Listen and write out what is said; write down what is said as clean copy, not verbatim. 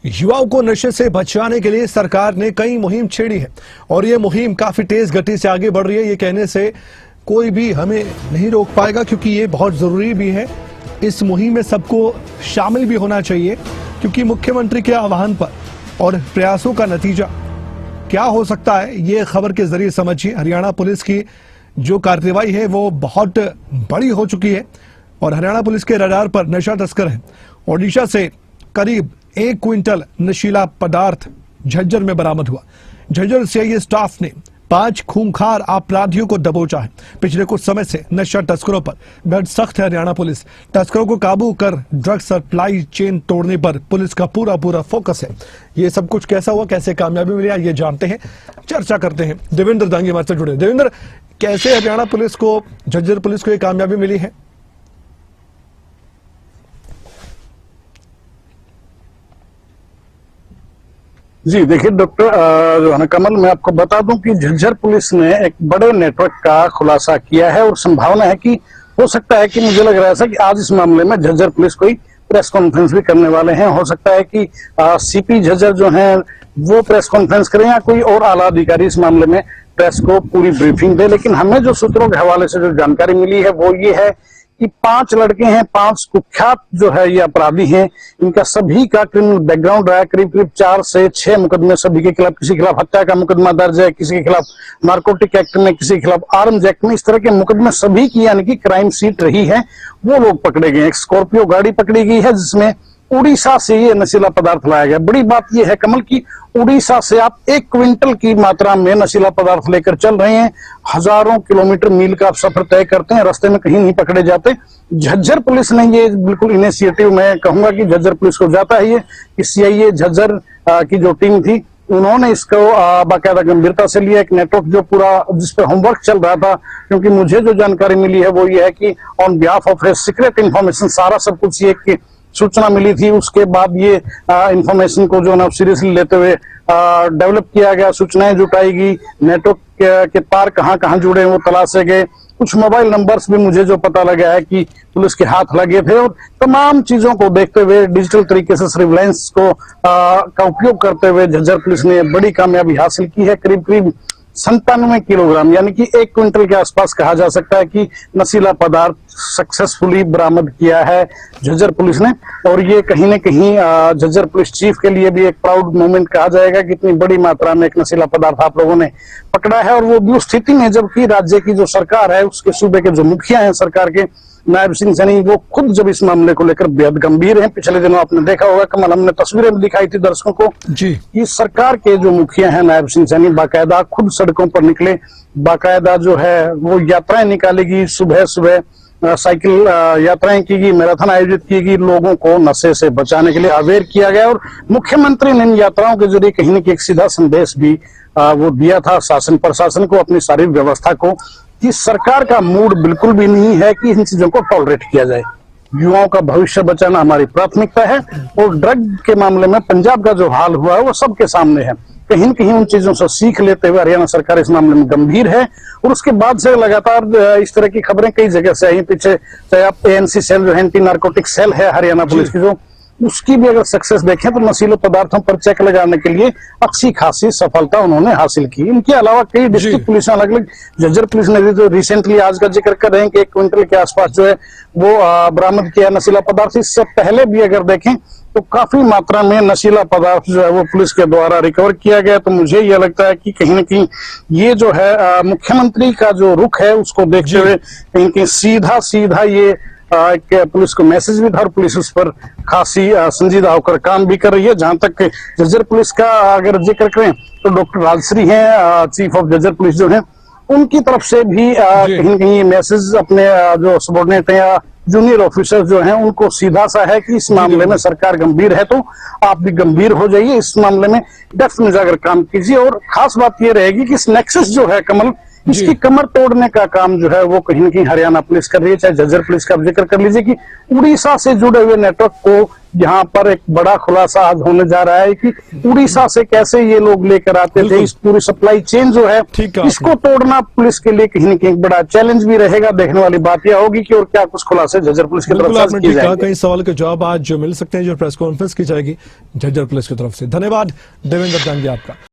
युवाओं को नशे से बचाने के लिए सरकार ने कई मुहिम छेड़ी है और ये मुहिम काफी तेज गति से आगे बढ़ रही है। ये कहने से कोई भी हमें नहीं रोक पाएगा क्योंकि ये बहुत जरूरी भी है। इस मुहिम में सबको शामिल भी होना चाहिए क्योंकि मुख्यमंत्री के आह्वान पर और प्रयासों का नतीजा क्या हो सकता है, ये खबर के जरिए समझिए। हरियाणा पुलिस की जो कार्रवाई है वो बहुत बड़ी हो चुकी है और हरियाणा पुलिस के रडार पर नशा तस्कर है। ओडिशा से करीब 1 क्विंटल नशीला पदार्थ झज्जर में बरामद हुआ। झज्जर सीआईए स्टाफ ने 5 खूंखार अपराधियों को दबोचा है। पिछले कुछ समय से नशा तस्करों पर बेहद सख्त है हरियाणा पुलिस। तस्करों को काबू कर ड्रग सप्लाई चेन तोड़ने पर पुलिस का पूरा फोकस है। ये सब कुछ कैसा हुआ, कैसे कामयाबी मिली, ये जानते हैं, चर्चा करते हैं। देवेंद्र दांगी हमारे से जुड़े। देवेंद्र, कैसे हरियाणा पुलिस को, झज्जर पुलिस को ये कामयाबी मिली है? जी देखिए डॉक्टर जो है ना कमल, मैं आपको बता दूं कि झज्जर पुलिस ने एक बड़े नेटवर्क का खुलासा किया है और संभावना है कि हो सकता है कि मुझे लग रहा है कि आज इस मामले में झज्जर पुलिस कोई प्रेस कॉन्फ्रेंस भी करने वाले हैं। हो सकता है कि सीपी झज्जर जो हैं वो प्रेस कॉन्फ्रेंस करें या कोई और आला अधिकारी इस मामले में प्रेस को पूरी ब्रीफिंग दे। लेकिन हमें जो सूत्रों के हवाले से जो जानकारी मिली है वो ये है कि 5 लड़के हैं, 5 कुख्यात जो है ये अपराधी हैं। इनका सभी का क्रिमिनल बैकग्राउंड रहा है। करीब 4 से 6 मुकदमे सभी के खिलाफ, किसी के खिलाफ हत्या का मुकदमा दर्ज है, किसी के खिलाफ नारकोटिक एक्ट में, किसी के खिलाफ आर्म्स एक्ट में। इस तरह के मुकदमे सभी की यानी कि क्राइम सीट रही है वो लोग पकड़े गए। एक स्कॉर्पियो गाड़ी पकड़ी गई है जिसमें उड़ीसा से ये नशीला पदार्थ लाया गया। बड़ी बात यह है कमल की उड़ीसा से आप 1 क्विंटल की मात्रा में नशीला पदार्थ लेकर चल रहे हैं। हजारों किलोमीटर मील का आप सफर तय करते हैं, रास्ते में कहीं नहीं पकड़े जाते। झज्जर पुलिस ने ये बिल्कुल इनिशिएटिव, मैं कहूंगा कि झज्जर पुलिस को जाता है ये कि सीआईए झज्जर की जो टीम थी उन्होंने इसको बाकायदा गंभीरता से लिया। एक नेटवर्क जो पूरा जिस पर होमवर्क चल रहा था, क्योंकि मुझे जो जानकारी मिली है वो ये है कि on behalf of secret information सारा सब कुछ ये कि सूचना मिली थी, उसके बाद ये इंफॉर्मेशन को जो है सीरियसली लेते हुए डेवलप किया गया। सूचनाएं जुटाई गई, नेटवर्क के तार कहां जुड़े हैं वो तलाशे गए। कुछ मोबाइल नंबर्स भी मुझे जो पता लगा है कि पुलिस के हाथ लगे थे और तमाम चीजों को देखते हुए डिजिटल तरीके से सर्विलांस को का उपयोग करते हुए झज्जर पुलिस ने बड़ी कामयाबी हासिल की है। करीब 97 किलोग्राम यानी कि 1 क्विंटल के आसपास कहा जा सकता है कि नशीला पदार्थ सक्सेसफुली बरामद किया है झज्जर पुलिस ने। और ये कहीं न कहीं झज्जर पुलिस चीफ के लिए भी एक प्राउड मोमेंट कहा जाएगा कि इतनी बड़ी मात्रा में एक नशीला पदार्थ आप लोगों ने पकड़ा है। और वो भी उस स्थिति में जबकि राज्य की जो सरकार है, उसके सूबे के जो मुखिया हैं सरकार के, नायब सिंह सैनी, वो खुद जब इस मामले को लेकर बेहद गंभीर हैं। पिछले दिनों आपने देखा होगा कमल, हमने तस्वीरें भी दिखाई थी दर्शकों को जी कि सरकार के जो मुखिया हैं नायब सिंह सैनी बाकायदा खुद सड़कों पर निकले, बाकायदा जो है वो यात्राएं निकालेगी। सुबह साइकिल यात्राएं की गई, मैराथन आयोजित की गई, लोगों को नशे से बचाने के लिए अवेयर किया गया। और मुख्यमंत्री ने इन यात्राओं के जरिए कहीं न कहीं एक सीधा संदेश भी वो दिया था शासन प्रशासन को, अपनी सारी व्यवस्था को, कि सरकार का मूड बिल्कुल भी नहीं है कि इन चीजों को टॉलरेट किया जाए। युवाओं का भविष्य बचाना हमारी प्राथमिकता है और ड्रग के मामले में पंजाब का जो हाल हुआ है वो सबके सामने है। कहीं न कहीं उन चीजों से सीख लेते हुए हरियाणा सरकार इस मामले में गंभीर है। और उसके बाद से लगातार इस तरह की खबरें कई जगह से आई। पीछे चाहे आप एएनसी सेल जो एंटी नार्कोटिक सेल है हरियाणा पुलिस की, जो उसकी भी अगर सक्सेस देखें तो नशीले पदार्थों पर चेक लगाने के लिए अच्छी खासी सफलता उन्होंने हासिल की। इनके अलावा कई डिस्ट्रिक्ट पुलिस अलग अलग, झज्जर पुलिस ने भी जो रिसेंटली आज का जिक्र कर रहे हैं कि 1 क्विंटल के आसपास जो है वो बरामद किया नशीला पदार्थ। इससे पहले भी अगर देखें तो काफी मात्रा में नशीला पदार्थ जो है वो पुलिस के द्वारा रिकवर किया गया। तो मुझे यह लगता है कि कहीं न कहीं ये जो है मुख्यमंत्री का जो रुख है उसको देखते हुए कहीं कहीं सीधा ये पुलिस को मैसेज भी था और पुलिस उस पर खासी संजीदा होकर काम भी कर रही है। जहां तक झज्जर पुलिस का अगर जिक्र करें तो डॉक्टर राजश्री हैं चीफ ऑफ झज्जर पुलिस जो है, उनकी तरफ से भी कहीं न कहीं मैसेज अपने जो सबॉर्डिनेट हैं या जूनियर ऑफिसर जो हैं उनको सीधा सा है कि इस मामले में सरकार गंभीर है तो आप भी गंभीर हो जाइए, इस मामले में डेप्थ में जाकर काम कीजिए। और खास बात ये रहेगी कि इस नेक्सस जो है कमल, इसकी कमर तोड़ने का काम जो है वो कहीं न कहीं हरियाणा पुलिस कर रही है, चाहे झज्जर पुलिस का जिक्र कर लीजिए कि उड़ीसा से जुड़े हुए नेटवर्क को यहाँ पर एक बड़ा खुलासा आज होने जा रहा है कि उड़ीसा से कैसे ये लोग लेकर आते थे। इस पूरी सप्लाई चेन जो है ठीक है, इसको तोड़ना पुलिस के लिए कहीं न कहीं बड़ा चैलेंज भी रहेगा। देखने वाली बात यह होगी कि और क्या कुछ खुलासे झज्जर पुलिस की बिल्कुल तरफ आपने से किए ठीक कहा, जाएंगे। कई सवाल के जवाब आज जो मिल सकते हैं जो प्रेस कॉन्फ्रेंस की जाएगी झज्जर पुलिस की तरफ से। धन्यवाद देवेंद्र जांगी आपका।